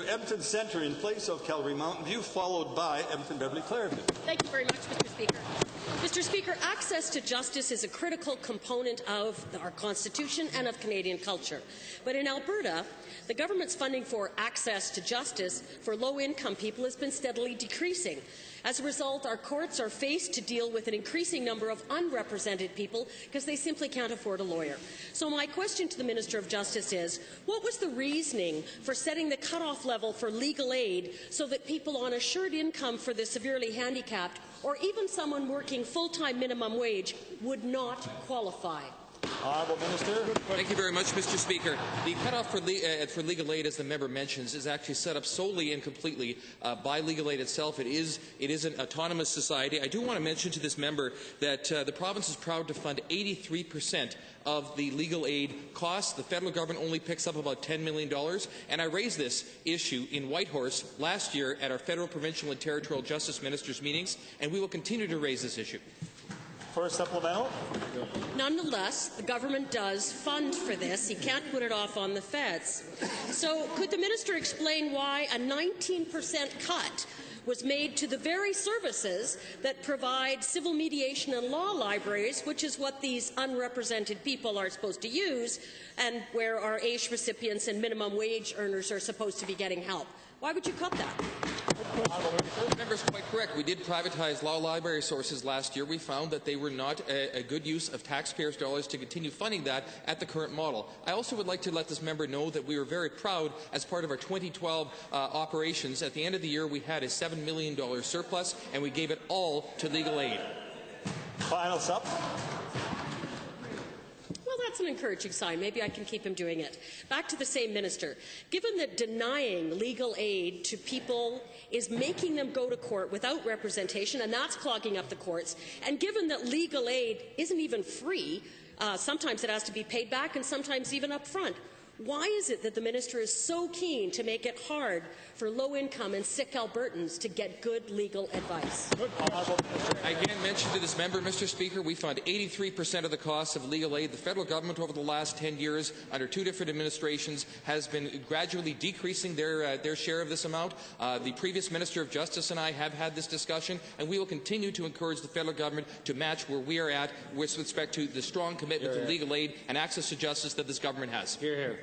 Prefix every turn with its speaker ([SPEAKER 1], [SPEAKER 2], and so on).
[SPEAKER 1] Edmonton Centre in place of Calgary Mountain View, followed by Edmonton Beverly Clareview.
[SPEAKER 2] Thank you very much, Mr. Speaker. Mr. Speaker, access to justice is a critical component of our Constitution and of Canadian culture. But in Alberta, the government's funding for access to justice for low-income people has been steadily decreasing. As a result, our courts are faced to deal with an increasing number of unrepresented people because they simply can't afford a lawyer. So my question to the Minister of Justice is, what was the reasoning for setting the cutoff level for legal aid so that people on assured income for the severely handicapped or even someone working full-time minimum wage would not qualify?
[SPEAKER 1] Honourable Minister.
[SPEAKER 3] Thank you very much, Mr. Speaker. The cutoff for legal aid, as the member mentions, is actually set up solely and completely by legal aid itself. It is an autonomous society. I do want to mention to this member that the province is proud to fund 83% of the legal aid costs. The federal government only picks up about $10 million. And I raised this issue in Whitehorse last year at our federal, provincial and territorial justice ministers' meetings, and we will continue to raise this issue.
[SPEAKER 1] For a supplemental.
[SPEAKER 2] Nonetheless, the government does fund for this. He can't put it off on the feds. So could the minister explain why a 19% cut was made to the very services that provide civil mediation and law libraries, which is what these unrepresented people are supposed to use, and where our AISH recipients and minimum wage earners are supposed to be getting help? Why would you cut that?
[SPEAKER 3] The member is quite correct. We did privatize law library sources last year. We found that they were not a good use of taxpayers' dollars to continue funding that at the current model. I also would like to let this member know that we were very proud, as part of our 2012 operations, at the end of the year we had a $7 million surplus, and we gave it all to legal aid.
[SPEAKER 1] Final sup.
[SPEAKER 2] That's an encouraging sign. Maybe I can keep him doing it. Back to the same minister. Given that denying legal aid to people is making them go to court without representation, and that's clogging up the courts, and given that legal aid isn't even free, sometimes it has to be paid back and sometimes even up front, why is it that the minister is so keen to make it hard for low-income and sick Albertans to get good legal advice?
[SPEAKER 3] I again mentioned to this member, Mr. Speaker, we fund 83% of the costs of legal aid. The federal government over the last 10 years, under two different administrations, has been gradually decreasing their share of this amount. The previous Minister of Justice and I have had this discussion, and we will continue to encourage the federal government to match where we are at with respect to the strong commitment to legal aid and access to justice that this government has.
[SPEAKER 1] Hear, hear.